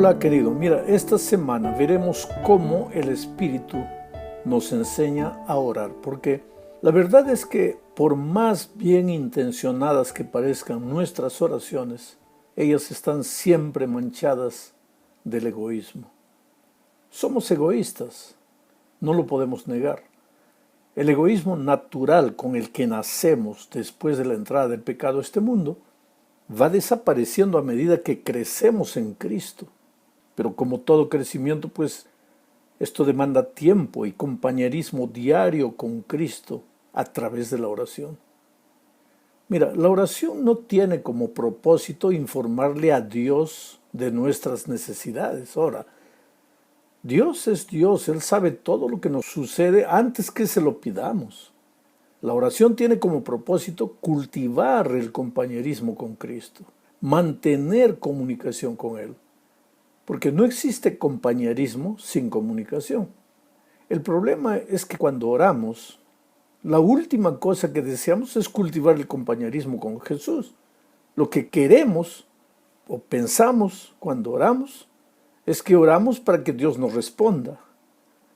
Hola querido, mira, esta semana veremos cómo el Espíritu nos enseña a orar, porque la verdad es que por más bien intencionadas que parezcan nuestras oraciones, ellas están siempre manchadas del egoísmo. Somos egoístas, no lo podemos negar. El egoísmo natural con el que nacemos después de la entrada del pecado a este mundo va desapareciendo a medida que crecemos en Cristo. Pero como todo crecimiento, pues esto demanda tiempo y compañerismo diario con Cristo a través de la oración. Mira, la oración no tiene como propósito informarle a Dios de nuestras necesidades. Ahora, Dios es Dios, Él sabe todo lo que nos sucede antes que se lo pidamos. La oración tiene como propósito cultivar el compañerismo con Cristo, mantener comunicación con Él. Porque no existe compañerismo sin comunicación. El problema es que cuando oramos, la última cosa que deseamos es cultivar el compañerismo con Jesús. Lo que queremos o pensamos cuando oramos es que oramos para que Dios nos responda,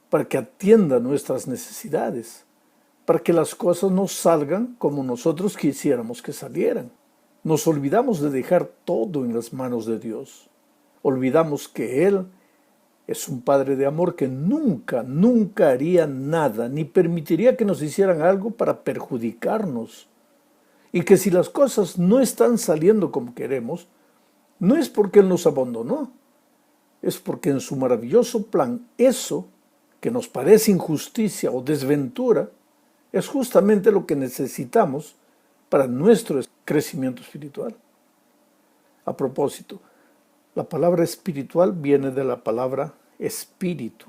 para que atienda nuestras necesidades, para que las cosas no salgan como nosotros quisiéramos que salieran. Nos olvidamos de dejar todo en las manos de Dios. Olvidamos que Él es un Padre de amor que nunca haría nada, ni permitiría que nos hicieran algo para perjudicarnos. Y que si las cosas no están saliendo como queremos, no es porque Él nos abandonó, es porque en su maravilloso plan eso que nos parece injusticia o desventura es justamente lo que necesitamos para nuestro crecimiento espiritual. A propósito, la palabra espiritual viene de la palabra espíritu.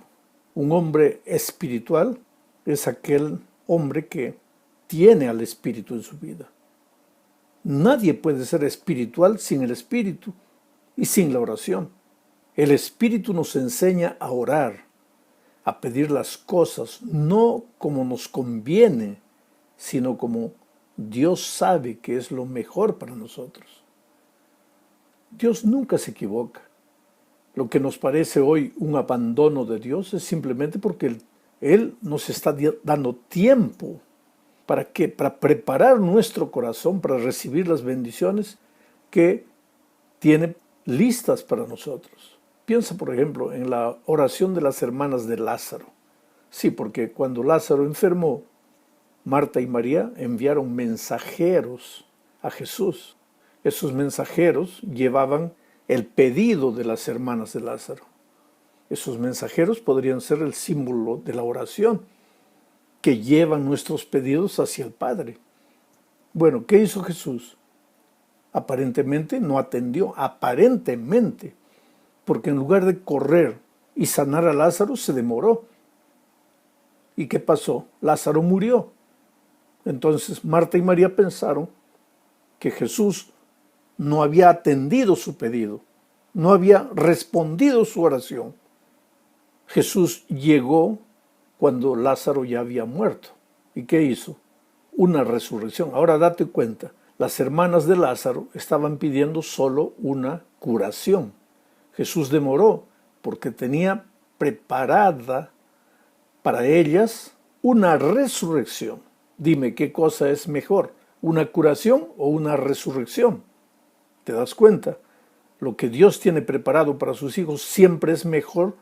Un hombre espiritual es aquel hombre que tiene al espíritu en su vida. Nadie puede ser espiritual sin el espíritu y sin la oración. El espíritu nos enseña a orar, a pedir las cosas no como nos conviene, sino como Dios sabe que es lo mejor para nosotros. Dios nunca se equivoca. Lo que nos parece hoy un abandono de Dios es simplemente porque Él nos está dando tiempo. ¿Para qué? Para preparar nuestro corazón para recibir las bendiciones que tiene listas para nosotros. Piensa, por ejemplo, en la oración de las hermanas de Lázaro. Sí, porque cuando Lázaro enfermó, Marta y María enviaron mensajeros a Jesús. Esos mensajeros llevaban el pedido de las hermanas de Lázaro. Esos mensajeros podrían ser el símbolo de la oración, que llevan nuestros pedidos hacia el Padre. Bueno, ¿qué hizo Jesús? Aparentemente no atendió, aparentemente, porque en lugar de correr y sanar a Lázaro, se demoró. ¿Y qué pasó? Lázaro murió. Entonces Marta y María pensaron que Jesús no había atendido su pedido, no había respondido su oración. Jesús llegó cuando Lázaro ya había muerto. ¿Y qué hizo? Una resurrección. Ahora date cuenta, las hermanas de Lázaro estaban pidiendo solo una curación. Jesús demoró porque tenía preparada para ellas una resurrección. Dime, ¿qué cosa es mejor? ¿Una curación o una resurrección? ¿Te das cuenta? Lo que Dios tiene preparado para sus hijos siempre es mejor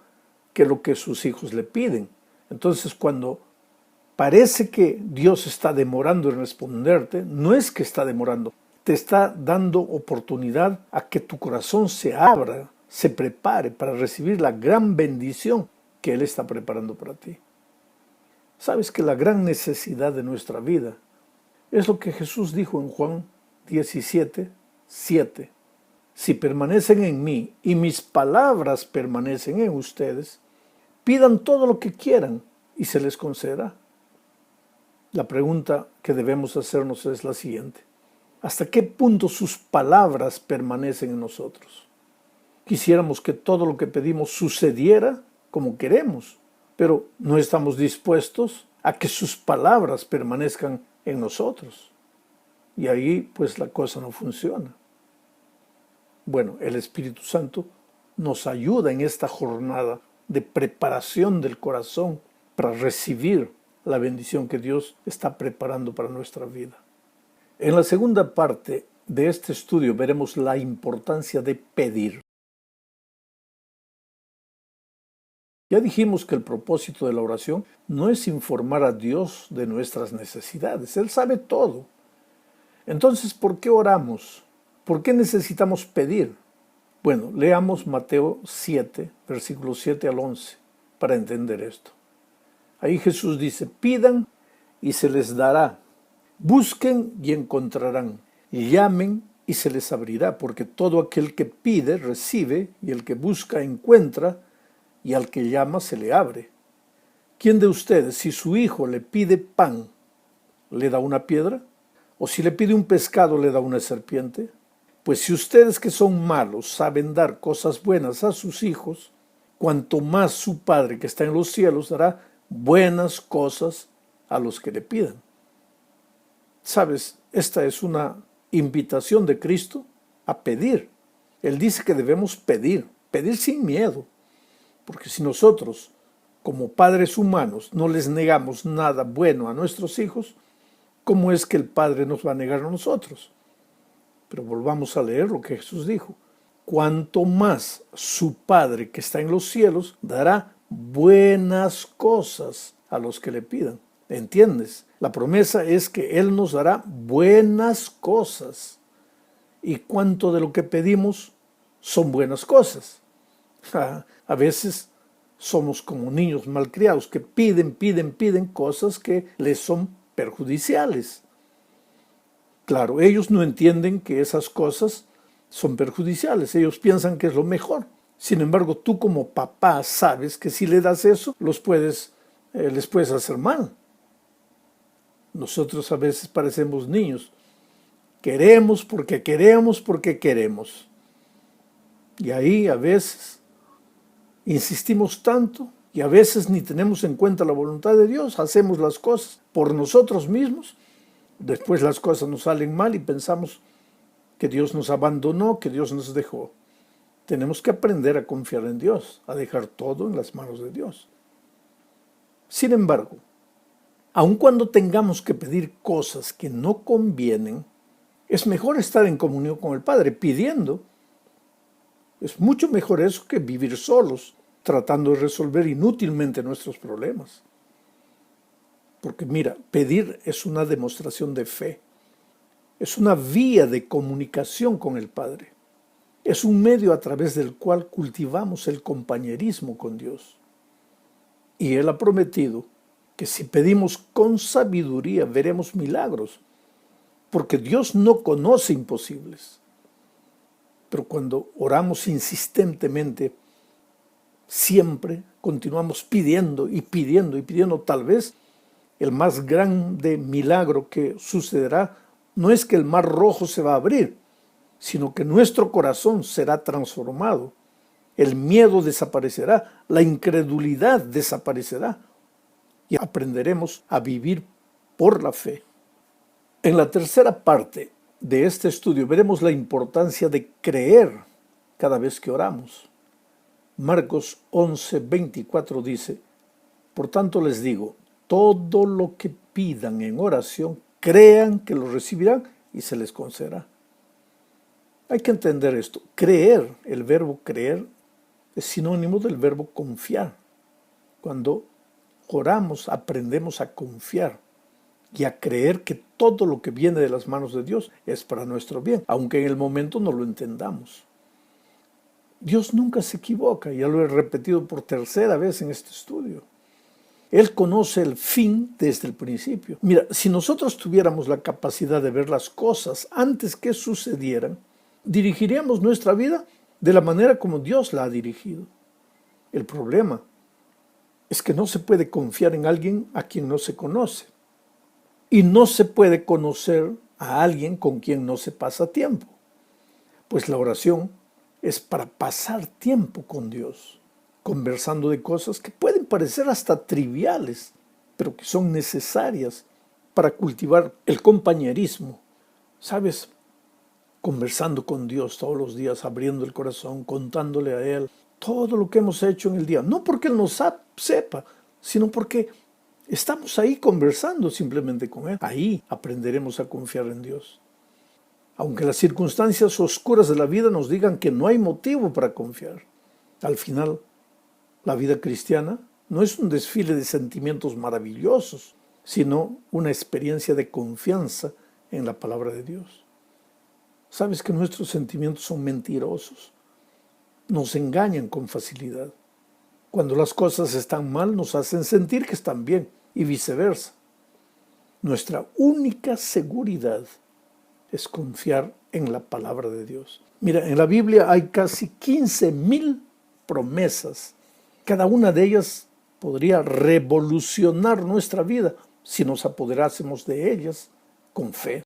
que lo que sus hijos le piden. Entonces, cuando parece que Dios está demorando en responderte, no es que está demorando, te está dando oportunidad a que tu corazón se abra, se prepare para recibir la gran bendición que Él está preparando para ti. Sabes que la gran necesidad de nuestra vida es lo que Jesús dijo en Juan 17:7. Si permanecen en mí y mis palabras permanecen en ustedes, pidan todo lo que quieran y se les concederá. La pregunta que debemos hacernos es la siguiente: ¿hasta qué punto sus palabras permanecen en nosotros? Quisiéramos que todo lo que pedimos sucediera como queremos, pero no estamos dispuestos a que sus palabras permanezcan en nosotros. Y ahí pues la cosa no funciona. Bueno, el Espíritu Santo nos ayuda en esta jornada de preparación del corazón para recibir la bendición que Dios está preparando para nuestra vida. En la segunda parte de este estudio veremos la importancia de pedir. Ya dijimos que el propósito de la oración no es informar a Dios de nuestras necesidades. Él sabe todo. Entonces, ¿por qué oramos? ¿Por qué necesitamos pedir? Bueno, leamos Mateo 7, versículos 7 al 11, para entender esto. Ahí Jesús dice, pidan y se les dará. Busquen y encontrarán. Llamen y se les abrirá, porque todo aquel que pide, recibe, y el que busca, encuentra, y al que llama, se le abre. ¿Quién de ustedes, si su hijo le pide pan, le da una piedra? ¿O si le pide un pescado, le da una serpiente? Pues si ustedes que son malos saben dar cosas buenas a sus hijos, cuanto más su Padre que está en los cielos dará buenas cosas a los que le pidan. ¿Sabes? Esta es una invitación de Cristo a pedir. Él dice que debemos pedir sin miedo, porque si nosotros, como padres humanos, no les negamos nada bueno a nuestros hijos, ¿cómo es que el Padre nos va a negar a nosotros? Pero volvamos a leer lo que Jesús dijo. Cuanto más su Padre que está en los cielos dará buenas cosas a los que le pidan. ¿Entiendes? La promesa es que Él nos dará buenas cosas. ¿Y cuánto de lo que pedimos son buenas cosas? A veces somos como niños malcriados que piden cosas que les son perjudiciales. Claro, ellos no entienden que esas cosas son perjudiciales. Ellos piensan que es lo mejor. Sin embargo, tú como papá sabes que si le das eso, les puedes hacer mal. Nosotros a veces parecemos niños. Queremos porque queremos. Y ahí a veces insistimos tanto y a veces ni tenemos en cuenta la voluntad de Dios. Hacemos las cosas por nosotros mismos. Después las cosas nos salen mal y pensamos que Dios nos abandonó, que Dios nos dejó. Tenemos que aprender a confiar en Dios, a dejar todo en las manos de Dios. Sin embargo, aun cuando tengamos que pedir cosas que no convienen, es mejor estar en comunión con el Padre pidiendo. Es mucho mejor eso que vivir solos, tratando de resolver inútilmente nuestros problemas. Porque mira, pedir es una demostración de fe. Es una vía de comunicación con el Padre. Es un medio a través del cual cultivamos el compañerismo con Dios. Y Él ha prometido que si pedimos con sabiduría veremos milagros, porque Dios no conoce imposibles. Pero cuando oramos insistentemente, siempre continuamos pidiendo, tal vez el más grande milagro que sucederá no es que el mar rojo se va a abrir, sino que nuestro corazón será transformado. El miedo desaparecerá, la incredulidad desaparecerá y aprenderemos a vivir por la fe. En la tercera parte de este estudio veremos la importancia de creer cada vez que oramos. Marcos 11:24 dice, por tanto les digo, todo lo que pidan en oración, crean que lo recibirán y se les concederá. Hay que entender esto. Creer, el verbo creer, es sinónimo del verbo confiar. Cuando oramos, aprendemos a confiar y a creer que todo lo que viene de las manos de Dios es para nuestro bien, aunque en el momento no lo entendamos. Dios nunca se equivoca, ya lo he repetido por tercera vez en este estudio. Él conoce el fin desde el principio. Mira, si nosotros tuviéramos la capacidad de ver las cosas antes que sucedieran, dirigiríamos nuestra vida de la manera como Dios la ha dirigido. El problema es que no se puede confiar en alguien a quien no se conoce. Y no se puede conocer a alguien con quien no se pasa tiempo. Pues la oración es para pasar tiempo con Dios, conversando de cosas que pueden parecer hasta triviales, pero que son necesarias para cultivar el compañerismo. ¿Sabes? conversando con Dios todos los días, abriendo el corazón, contándole a Él todo lo que hemos hecho en el día. No porque Él nos sepa, sino porque estamos ahí conversando simplemente con Él. Ahí aprenderemos a confiar en Dios. Aunque las circunstancias oscuras de la vida nos digan que no hay motivo para confiar, al final, la vida cristiana no es un desfile de sentimientos maravillosos, sino una experiencia de confianza en la palabra de Dios. Sabes que nuestros sentimientos son mentirosos, nos engañan con facilidad. Cuando las cosas están mal, nos hacen sentir que están bien y viceversa. Nuestra única seguridad es confiar en la palabra de Dios. Mira, en la Biblia hay casi 15,000 promesas. Cada una de ellas podría revolucionar nuestra vida si nos apoderásemos de ellas con fe.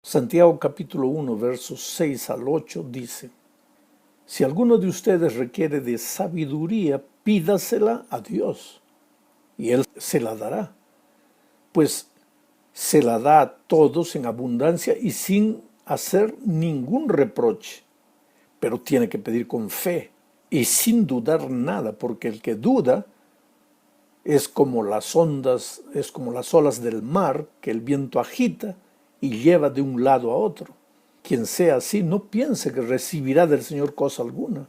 Santiago capítulo 1, versos 6 al 8 dice: si alguno de ustedes requiere de sabiduría, pídasela a Dios, y Él se la dará, pues se la da a todos en abundancia y sin hacer ningún reproche. Pero tiene que pedir con fe y sin dudar nada, porque el que duda es como las ondas, es como las olas del mar que el viento agita y lleva de un lado a otro. Quien sea así, no piense que recibirá del Señor cosa alguna,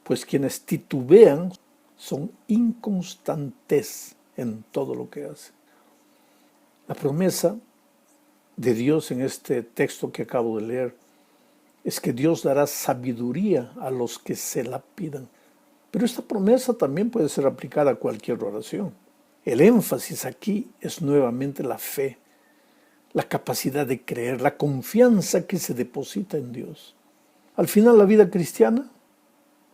pues quienes titubean son inconstantes en todo lo que hacen. La promesa de Dios en este texto que acabo de leer es que Dios dará sabiduría a los que se la pidan. Pero esta promesa también puede ser aplicada a cualquier oración. El énfasis aquí es nuevamente la fe, la capacidad de creer, la confianza que se deposita en Dios. Al final, la vida cristiana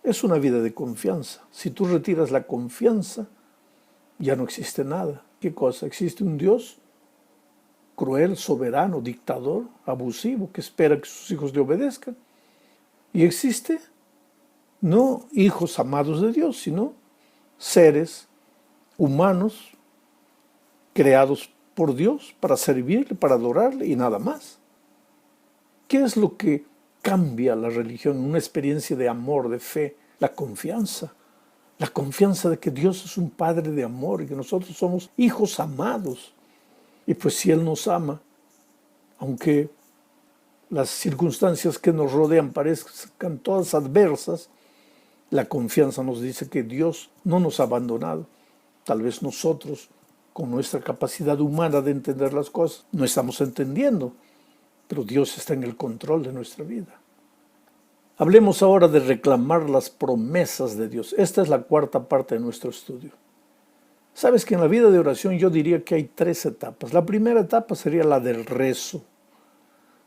es una vida de confianza. Si tú retiras la confianza, ya no existe nada. ¿Qué cosa? Existe un Dios cruel, soberano, dictador, abusivo, que espera que sus hijos le obedezcan. Y existe no hijos amados de Dios, sino seres humanos creados por Dios para servirle, para adorarle y nada más. ¿Qué es lo que cambia la religión? Una experiencia de amor, de fe, la confianza de que Dios es un Padre de amor y que nosotros somos hijos amados. Y pues si Él nos ama, aunque las circunstancias que nos rodean parezcan todas adversas, la confianza nos dice que Dios no nos ha abandonado. Tal vez nosotros, con nuestra capacidad humana de entender las cosas, no estamos entendiendo, pero Dios está en el control de nuestra vida. Hablemos ahora de reclamar las promesas de Dios. Esta es la cuarta parte de nuestro estudio. Sabes que en la vida de oración yo diría que hay 3 etapas. La primera etapa sería la del rezo.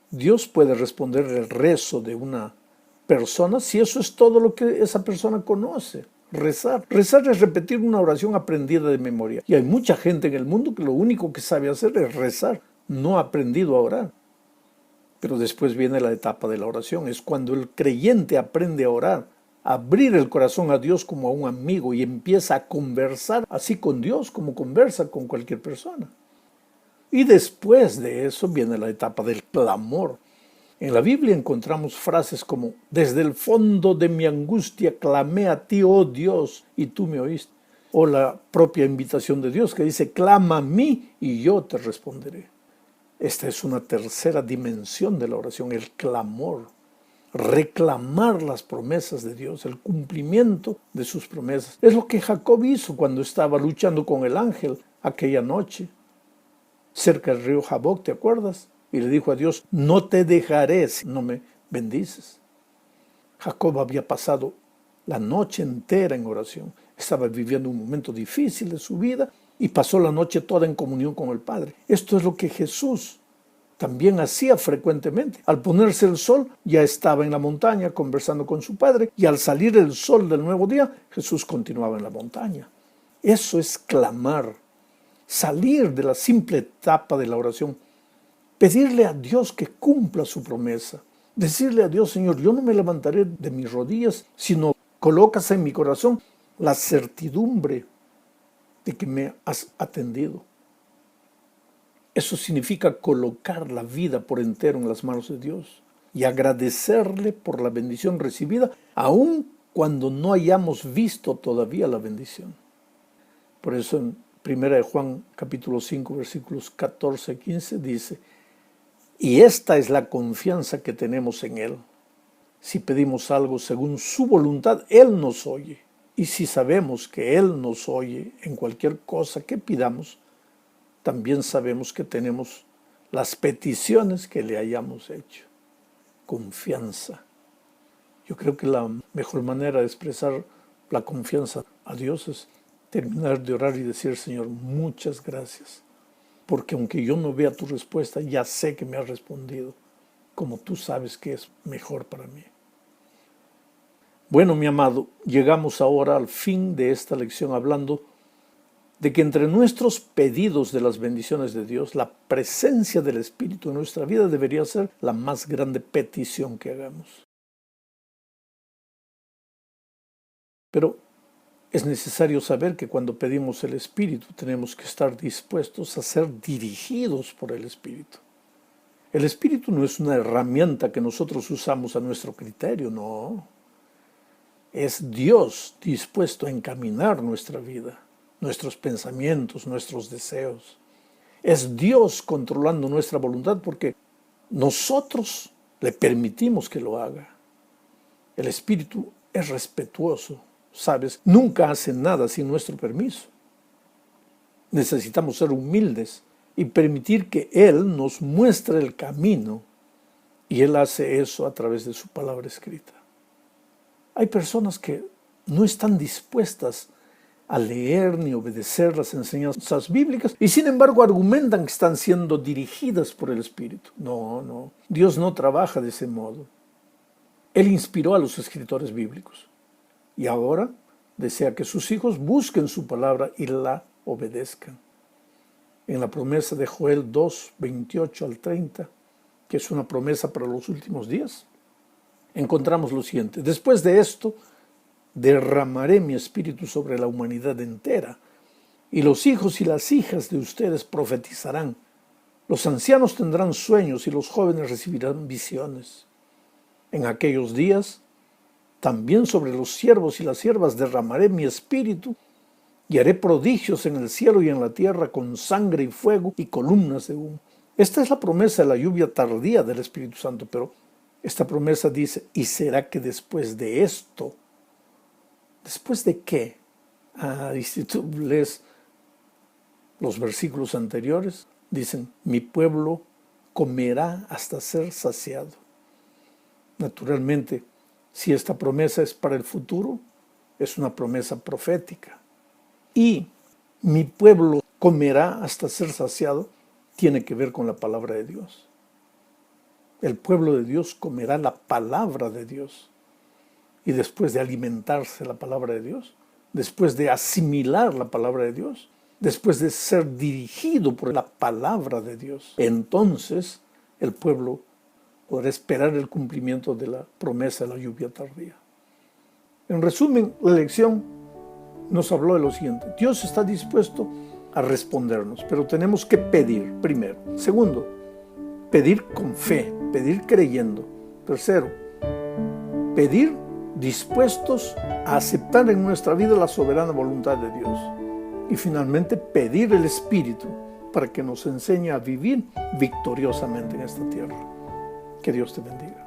Dios puede responder el rezo de una persona si eso es todo lo que esa persona conoce. Rezar. Rezar es repetir una oración aprendida de memoria. Y hay mucha gente en el mundo que lo único que sabe hacer es rezar. No ha aprendido a orar. Pero después viene la etapa de la oración. Es cuando el creyente aprende a orar, a abrir el corazón a Dios como a un amigo y empieza a conversar así con Dios como conversa con cualquier persona. Y después de eso viene la etapa del clamor. En la Biblia encontramos frases como: desde el fondo de mi angustia clamé a ti, oh Dios, y tú me oíste. O la propia invitación de Dios que dice: clama a mí y yo te responderé. Esta es una tercera dimensión de la oración, el clamor. Reclamar las promesas de Dios, el cumplimiento de sus promesas. Es lo que Jacob hizo cuando estaba luchando con el ángel aquella noche, cerca del río Jaboc, ¿te acuerdas? Y le dijo a Dios: no te dejaré si no me bendices. Jacob había pasado la noche entera en oración. Estaba viviendo un momento difícil de su vida y pasó la noche toda en comunión con el Padre. Esto es lo que Jesús también hacía frecuentemente. Al ponerse el sol, ya estaba en la montaña conversando con su Padre, y al salir el sol del nuevo día, Jesús continuaba en la montaña. Eso es clamar, salir de la simple etapa de la oración. Pedirle a Dios que cumpla su promesa. Decirle a Dios: Señor, yo no me levantaré de mis rodillas, sino colocas en mi corazón la certidumbre de que me has atendido. Eso significa colocar la vida por entero en las manos de Dios y agradecerle por la bendición recibida, aun cuando no hayamos visto todavía la bendición. Por eso en 1 Juan capítulo 5 versículos 14 y 15 dice: y esta es la confianza que tenemos en Él. Si pedimos algo según su voluntad, Él nos oye. Y si sabemos que Él nos oye en cualquier cosa que pidamos, también sabemos que tenemos las peticiones que le hayamos hecho. Confianza. Yo creo que la mejor manera de expresar la confianza a Dios es terminar de orar y decir: Señor, muchas gracias, porque aunque yo no vea tu respuesta, ya sé que me has respondido, como tú sabes que es mejor para mí. Bueno, mi amado, llegamos ahora al fin de esta lección hablando de que entre nuestros pedidos de las bendiciones de Dios, la presencia del Espíritu en nuestra vida debería ser la más grande petición que hagamos. Pero es necesario saber que cuando pedimos el Espíritu tenemos que estar dispuestos a ser dirigidos por el Espíritu. El Espíritu no es una herramienta que nosotros usamos a nuestro criterio, no. Es Dios dispuesto a encaminar nuestra vida, nuestros pensamientos, nuestros deseos. Es Dios controlando nuestra voluntad porque nosotros le permitimos que lo haga. El Espíritu es respetuoso, ¿sabes? Nunca hace nada sin nuestro permiso. Necesitamos ser humildes y permitir que Él nos muestre el camino, y Él hace eso a través de su palabra escrita. Hay personas que no están dispuestas a leer ni obedecer las enseñanzas bíblicas y sin embargo argumentan que están siendo dirigidas por el Espíritu. No, Dios no trabaja de ese modo. Él inspiró a los escritores bíblicos y ahora desea que sus hijos busquen su palabra y la obedezcan. En la promesa de Joel 2, 28 al 30, que es una promesa para los últimos días, encontramos lo siguiente: después de esto, derramaré mi espíritu sobre la humanidad entera, y los hijos y las hijas de ustedes profetizarán. Los ancianos tendrán sueños y los jóvenes recibirán visiones. En aquellos días, también sobre los siervos y las siervas derramaré mi espíritu, y haré prodigios en el cielo y en la tierra con sangre y fuego y columnas de humo. Esta es la promesa de la lluvia tardía del Espíritu Santo, pero esta promesa dice: y será que después de esto, ¿después de qué? Y si tú lees los versículos anteriores, dicen: mi pueblo comerá hasta ser saciado. Naturalmente, si esta promesa es para el futuro, es una promesa profética. Y mi pueblo comerá hasta ser saciado tiene que ver con la palabra de Dios. El pueblo de Dios comerá la palabra de Dios. Y después de alimentarse la palabra de Dios, después de asimilar la palabra de Dios, después de ser dirigido por la palabra de Dios, entonces el pueblo podrá esperar el cumplimiento de la promesa de la lluvia tardía. En resumen, la lección nos habló de lo siguiente: Dios está dispuesto a respondernos, pero tenemos que pedir primero. Segundo, pedir con fe, pedir creyendo. Tercero, pedir dispuestos a aceptar en nuestra vida la soberana voluntad de Dios. Y finalmente, pedir el Espíritu para que nos enseñe a vivir victoriosamente en esta tierra. Que Dios te bendiga.